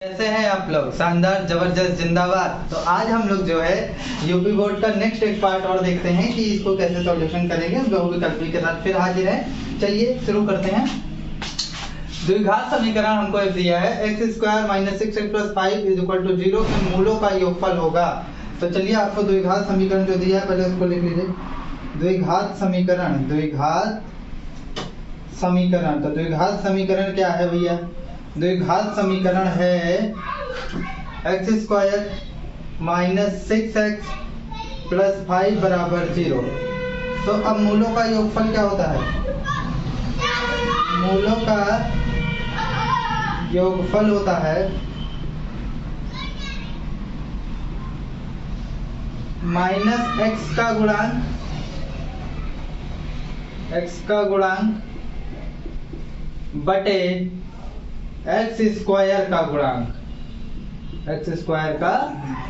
कैसे हैं आप लोग? शानदार, जबरदस्त, जिंदाबाद। तो आज हम लोग जो है यूपी बोर्ड का नेक्स्ट एक पार्ट और देखते हैं कि इसको कैसे सॉल्यूशन करेंगे। बहुविकल्पी के साथ फिर हाजिर है। चलिए शुरू करते हैं। द्विघात समीकरण हमको दिया है x² - 6x + 5 = 0 के मूलों का योगफल होगा। तो चलिए आपको द्विघात समीकरण जो दिया है पहले उसको लिख लीजिए। द्विघात समीकरण तो द्विघात समीकरण क्या है भैया? द्विघात समीकरण है x² - 6x + 5 = 0। तो अब मूलों का योगफल क्या होता है? मूलों का योगफल होता है -x का गुणांक बटे x² का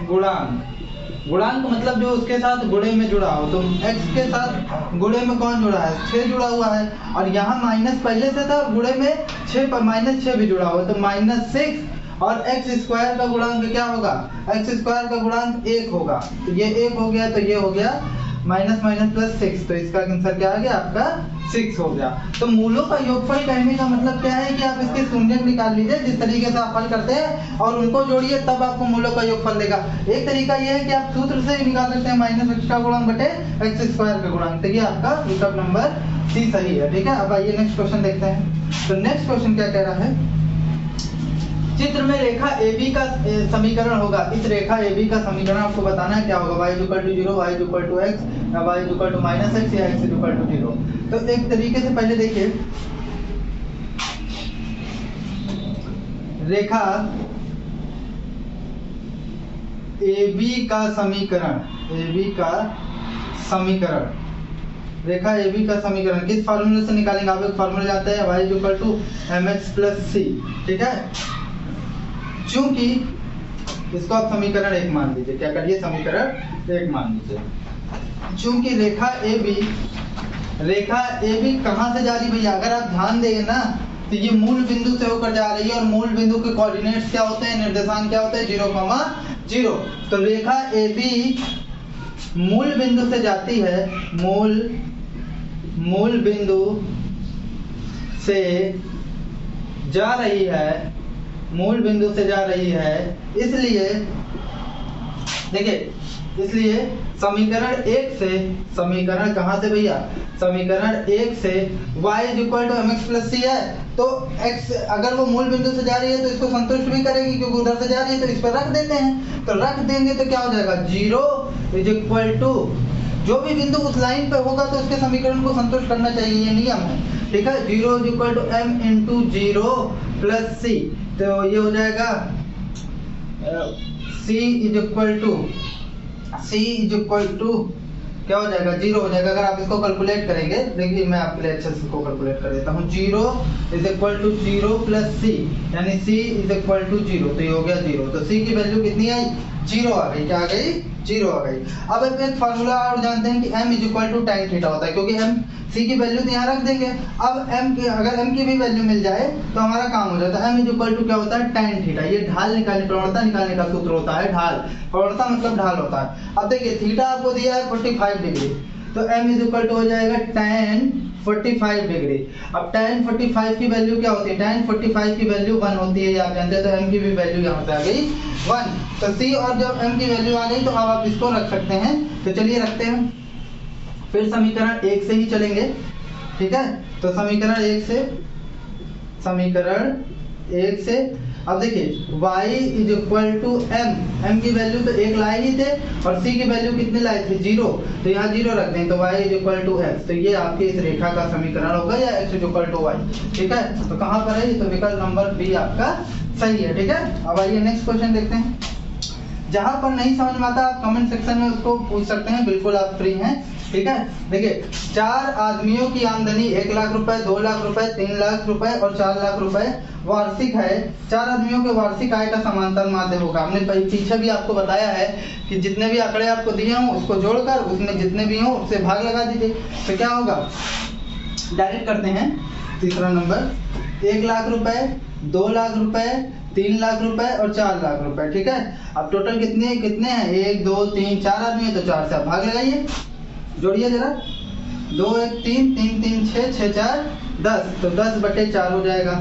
गुणांक मतलब जो उसके साथ गुणे में जुड़ा हो। तो x के साथ गुणे में कौन जुड़ा है? 6 जुड़ा हुआ है, और यहाँ माइनस पहले से था और गुणे में 6 पर -6 भी जुड़ा हुआ है। तो -6 और x² का गुणांक क्या होगा? x² का गुणांक 1 होगा। तो ये 1 हो गया, तो ये हो गया -−+6। तो इसका आंसर क्या आ गया? आपका 6 हो गया। तो मूलों का योगफल कहने का मतलब क्या है कि आप इसके शून्यक निकाल लीजिए। जिस तरीके से आप हल करते हैं और उनको जोड़िए, तब आपको मूलों का योगफल देगा। एक तरीका ये है कि आप सूत्र से निकाल सकते हैं -x का गुणांक बटे x² का गुणांक। तो ये आपका विकल्प नंबर सी सही है। ठीक है, अब आइए नेक्स्ट क्वेश्चन देखते हैं। तो नेक्स्ट क्वेश्चन क्या कह रहा है? चित्र में रेखा AB का समीकरण होगा। इस रेखा AB का समीकरण आपको बताना है क्या होगा? y = 0, y = x, या y = -x, या x = 0। तो एक तरीके से पहले देखिए, रेखा AB का समीकरण, रेखा AB का समीकरण किस फार्मूले से निकालेंगे? आप एक फार्मूला जानते हैं, y = mx + c। ठीक है, चूंकि इसको आप समीकरण 1 मान लीजिए। क्या करिए? समीकरण 1 मान लीजिए। चूंकि रेखा AB कहां से जा रही भैया? अगर आप ध्यान देंगे ना तो ये मूल बिंदु से होकर जा रही है, और मूल बिंदु के कोऑर्डिनेट्स क्या होते हैं? निर्देशांक क्या होते हैं? 0, 0। तो रेखा AB मूल बिंदु से जाती है, मूल बिंदु से जा रही है, इसलिए देखिए, समीकरण 1 से, समीकरण कहां से भैया? समीकरण 1 से y = mx + c है। तो x अगर वो मूल बिंदु से जा रही है तो इसको संतुष्ट भी करेगी, क्योंकि उधर से जा रही है। तो इस पर रख देते हैं। तो रख देंगे तो क्या हो जाएगा? 0 जो भी बिंदु उस लाइन पे होगा तो उसके समीकरण को संतुष्ट करना चाहिए, ये नियम है। ठीक है, 0 = m × 0 + c। तो ये हो जाएगा क्या हो जाएगा? 0 हो जाएगा। अगर आप इसको कैलकुलेट करेंगे, देखिए मैं आपके लिए अच्छे से इसको कैलकुलेट कर देता हूँ। 0 = 0 + c, यानी c = 0। तो ये हो गया 0। तो c की वैल्यू कितनी आई? 0 आ गई। क्या आ गई? 0 आ गई। अब एक फार्मूला और जानते हैं कि m = tan थीटा होता है, क्योंकि m c की वैल्यू तो यहाँ रख देंगे। अब अगर m की भी वैल्यू मिल जाए तो हमारा काम हो जाता है। m = क्या होता है? tan theta. ये ढाल निकालने, प्रवणता निकालने का सूत्र होता है। ढाल, प्रवणता मतलब ढाल होता है। अब देखिए, थीटा आपको दिया है 45 डिग्री, तो m = हो जाएगा tan 45 डिग्री। अब tan 45 की वैल्यू क्या होती है? tan 45 की वैल्यू 1 होती है, आप जानते हैं। तो m की भी वैल्यू यहाँ पे आ गई 1। तो c, और जब m की वैल्यू आ गई तो अब आप इसको रख सकते हैं। तो चलिए रखते हैं, फिर समीकरण 1 से ही चलेंगे। ठीक है, तो समीकरण 1 से अब देखिए, y = m की वैल्यू तो 1 लाए ही थे, और c की वैल्यू कितने लाए थे? 0। तो यहाँ 0 रख दें, तो y = x। तो ये आपकी इस रेखा का समीकरण होगा, या x = y। ठीक है, तो कहाँ पर है? तो विकल्प नंबर बी आपका सही है। ठीक है, अब आइए नेक्स्ट क्वेश्चन देखते हैं। जहां पर नहीं समझ में आता आप कमेंट सेक्शन में उसको पूछ सकते हैं, बिल्कुल आप फ्री हैं। ठीक है, देखिए, 4 आदमियों की आमदनी 1 लाख रुपए, 2 लाख रुपए, 3 लाख रुपए और 4 लाख रुपए वार्षिक है। 4 आदमियों के वार्षिक आय का समांतर माध्य होगा। हमने पीछे भी आपको बताया है कि जितने भी आंकड़े आपको दिए हों उसको जोड़कर उसमें जितने भी हों उससे भाग लगा दीजिए। तो क्या होगा? डायरेक्ट करते हैं। तीसरा नंबर, 1 लाख रुपए, 2 लाख रुपए, 3 लाख रुपए और 4 लाख रुपए, ठीक है। अब टोटल कितने कितने हैं, 1 2 3 4 आदमी है, तो 4 से आप भाग लगाइए, जोड़िए जरा, 2 1 3 3 3 6 6 4 10, तो 10/4 हो जाएगा।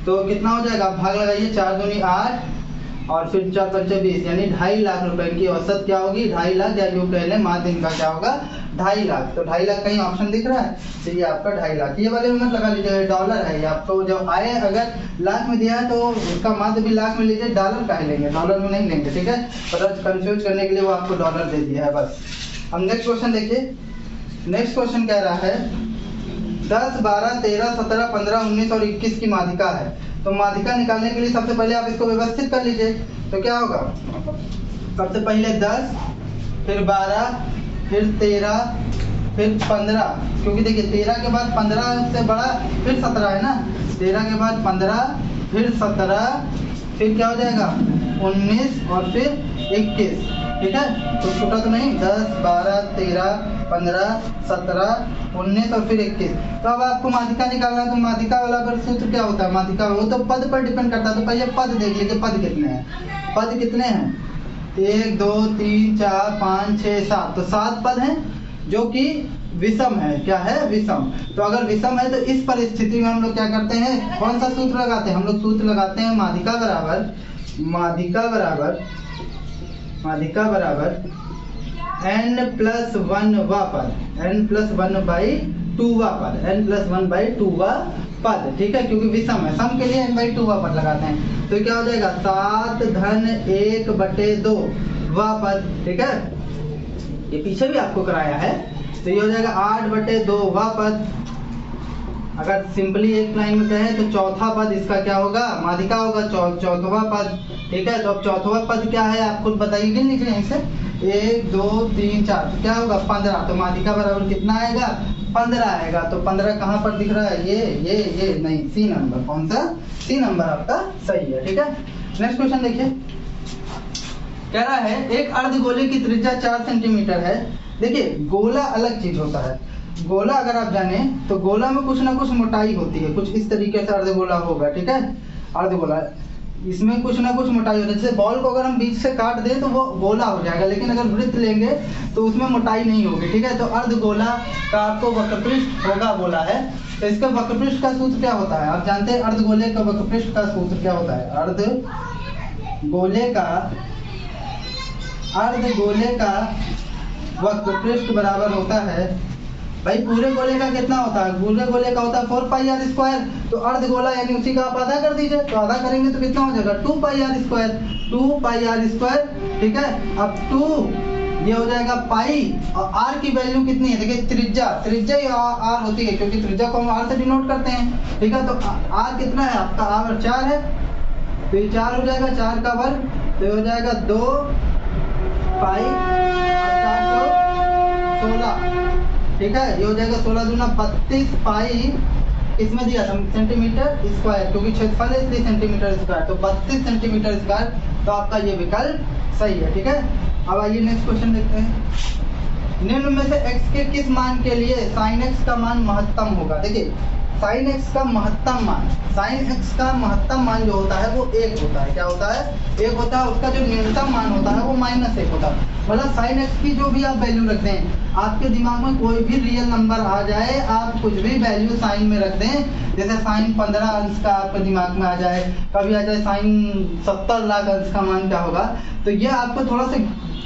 तो कितना हो जाएगा, आप भाग लगाइए, 4 दूनी 8 और फिर 4 पंचे 20, यानी 2.5 लाख रुपए की औसत क्या होगी, 2.5 लाख, या यूँ कह लें माह दिन का क्या होगा, 2.5 लाख। तो 2.5 लाख कहीं ऑप्शन दिख रहा है, तो ये आपका 2.5 लाख। ये वाले में मत लगा लीजिए, डॉलर है ये, आपको जब आए अगर लाख में दिया है तो उसका माध्य भी लाख में लीजिए, डॉलर का ही लेंगे, डॉलर में नहीं लेंगे, ठीक है। पर कंफ्यूज करने के लिए वो आपको डॉलर दे दिया है बस। हम नेक्स्ट क्वेश्चन देखिए। नेक्स्ट क्वेश्चन कह रहा है 10 12 13 17 15 19 और 21 की माध्यिका है। तो माध्यिका निकालने के लिए सबसे पहले आप इसको व्यवस्थित कर लीजिए। तो क्या होगा, सबसे पहले 10, फिर 12, फिर 13, फिर 15, क्योंकि देखिए 13 के बाद 15 से बड़ा, फिर 17 है ना, 13 के बाद 15, फिर 17, फिर क्या हो जाएगा 19 और फिर 21, ठीक है। तो छोटा तो नहीं, 10 12 13 15 17 19 और फिर 21। तो अब आपको माध्यिका निकालना है, तो माध्यिका वाला पर सूत्र क्या होता है, माध्यिका वो तो पद पर डिपेंड करता है। तो पहले पद देख लीजिए, पद कितने हैं, पद कितने हैं, 1 2 3 4 5 6 7, तो 7 पद हैं जो कि विषम है, क्या है, विषम। तो अगर विषम है तो इस परिस्थिति में हम लोग क्या करते हैं, कौन सा सूत्र लगाते हैं, हम लोग सूत्र लगाते हैं माध्यिका बराबर n+1 पद, n+1/2 पद, n+1/2 पद, ठीक है, क्योंकि विषम है। सम के लिए n/2 पद लगाते हैं। तो क्या हो जाएगा 7 धन 1/2 पद, ठीक है। ये पीछे भी आपको कराया है, तो ये हो जाएगा 8/2 पद। अगर सिंपली एक लाइन में कहें तो चौथा पद इसका क्या होगा, माध्यिका होगा, चौथवा पद, ठीक है। तो अब चौथवा पद क्या है, आप खुद बताइए, गिन लीजिए यहीं से, 1 2 3 4, तो क्या होगा 15। तो माध्यिका बराबर कितना आएगा, 15 आएगा। तो 15 कहाँ पर दिख रहा है, ये नहीं, सी नंबर, कौन सा, सी नंबर आपका सही है, ठीक है। नेक्स्ट क्वेश्चन देखिए, कह रहा है एक अर्धगोले की त्रिज्या 4 सेंटीमीटर है। देखिए गोला अलग चीज होता है, गोला अगर आप जाने तो गोला में कुछ ना कुछ मोटाई होती है, कुछ इस तरीके से अर्धगोला होगा, ठीक है। अर्धगोला इसमें कुछ ना कुछ मोटाई होती है, जैसे बॉल को अगर हम बीच से काट दें तो वो गोला हो जाएगा, लेकिन अगर वृत्त लेंगे तो उसमें मोटाई नहीं होगी, ठीक है। तो अर्धगोला का आपको वक्रपृष्ठ होगा बोला है। तो इसका वक्रपृष्ठ का सूत्र क्या होता है, आप जानते हैं अर्धगोले का वक्रपृष्ठ का सूत्र क्या होता है, अर्धगोले का वक्रपृष्ठ बराबर होता है, भाई पूरे गोले का कितना होता है, पूरे गोले का होता है 4πr²। तो अर्धगोला यानी उसी का आप आधा कर दीजिए, तो आधा करेंगे तो कितना हो जाएगा 2πr², ठीक है। अब 2 ये हो जाएगा पाई, और r की वैल्यू कितनी है, देखिए त्रिज्या ही r होती है, क्योंकि त्रिज्या को हम r से डिनोट करते हैं, ठीक है। तो r कितना है आपका, r 4 है, तो ये 4 हो जाएगा, 4 का वर्ग, तो ये हो जाएगा 2 पाई 16, ठीक है। ये हो जाएगा 16 दूना 32 पाई, इसमें दिया था सेंटीमीटर स्क्वायर, क्योंकि क्षेत्रफल है इसलिए सेंटीमीटर स्क्वायर, तो 32 सेंटीमीटर स्क्वायर। तो आपका ये विकल्प सही है, ठीक है। अब आइए नेक्स्ट क्वेश्चन देखते हैं। निम्न में से x के किस मान के लिए sin x का मान महत्तम होगा। देखिए sin x का महत्तम मान जो होता है वो 1 होता है, क्या होता है, 1 होता है। उसका जो न्यूनतम मान होता है वो -1 होता है। मतलब sin x की जो भी आप वैल्यू रख दें, आपके दिमाग में कोई भी रियल नंबर आ जाए, आप कुछ भी वैल्यू साइन में रख दें, जैसे साइन 15 अंश का आपके दिमाग में आ जाए, कभी आ जाए साइन 70 लाख अंश का मान क्या होगा। तो ये आपको थोड़ा सा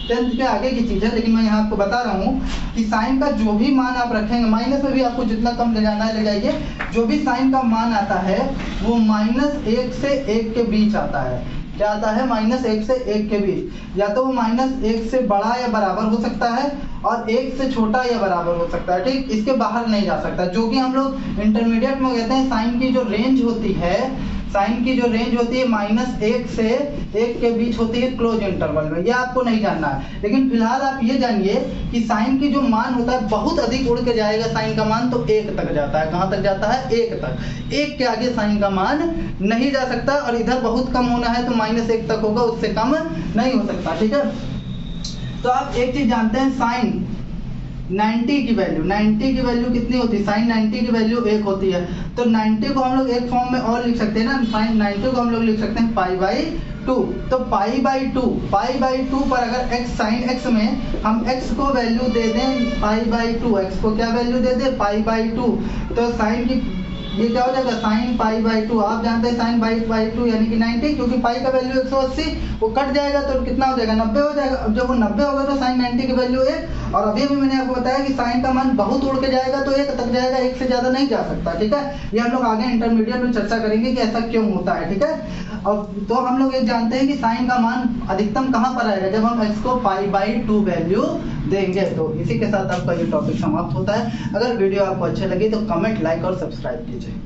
10th के आगे की चीज़ है, लेकिन मैं यहाँ आपको बता रहा हूँ कि साइन का जो भी मान आप रखेंगे, माइनस में भी आपको जितना कम ले जाना है ले जाइए, जो भी साइन का मान आता है वो -1 से 1 के बीच आता है। क्या आता है, -1 से 1 के बीच, या तो वो -1 से बड़ा या बराबर हो सकता है और 1 से छोटा या बराबर हो सकता है, ठीक, इसके बाहर नहीं जा सकता। जो कि हम लोग इंटरमीडिएट में कहते हैं साइन की जो रेंज होती है, साइन की जो रेंज होती है -1 से 1 के बीच होती है क्लोज इंटरवल में, ये आपको नहीं जानना है। लेकिन फिलहाल आप ये जानिए कि साइन की जो मान होता है बहुत अधिक उड़ के जाएगा साइन का मान, तो 1 तक जाता है। कहाँ तक जाता है, 1 तक। 1 के आगे साइन का मान नहीं जा सकता, और इधर बहुत कम होना है तो -1 तक होगा, उससे कम नहीं हो सकता, ठीक है। तो आप एक चीज जानते हैं, साइन 90 की वैल्यू कितनी होती है, साइन 90 की वैल्यू 1 होती है। तो 90 को हम लोग एक फॉर्म में और लिख सकते हैं ना, साइन 90 को हम लोग लिख सकते हैं पाई बाई 2। तो पाई बाई 2 पर अगर x साइन x में हम x को वैल्यू दे दें पाई बाई 2, x को क्या वैल्यू दे दें पाई बाई 2, तो साइन की ये क्या हो जाएगा साइन पाई बाई 2। आप जानते हैं साइन पाई बाई 2 यानी कि 90, क्योंकि पाई का वैल्यू 180 वो कट जाएगा तो कितना हो जाएगा 90 हो जाएगा। अब जब वो 90 होगा तो साइन 90 की वैल्यू 1, और अभी भी मैंने आपको बताया कि साइन का मान बहुत उड़ के जाएगा तो 1 तक जाएगा, 1 से ज्यादा नहीं जा सकता। ठीक है, ये हम लोग आगे इंटरमीडिएट में चर्चा करेंगे कि ऐसा क्यों होता है। ठीक है, अब तो हम लोग ये जानते हैं कि साइन का मान अधिकतम कहाँ पर आएगा, जब हम x को पाई बाई 2 वैल्यू देंगे। तो इसी के साथ आपका ये टॉपिक समाप्त होता है। अगर वीडियो आपको अच्छे लगे तो कमेंट, लाइक और सब्सक्राइब कीजिए।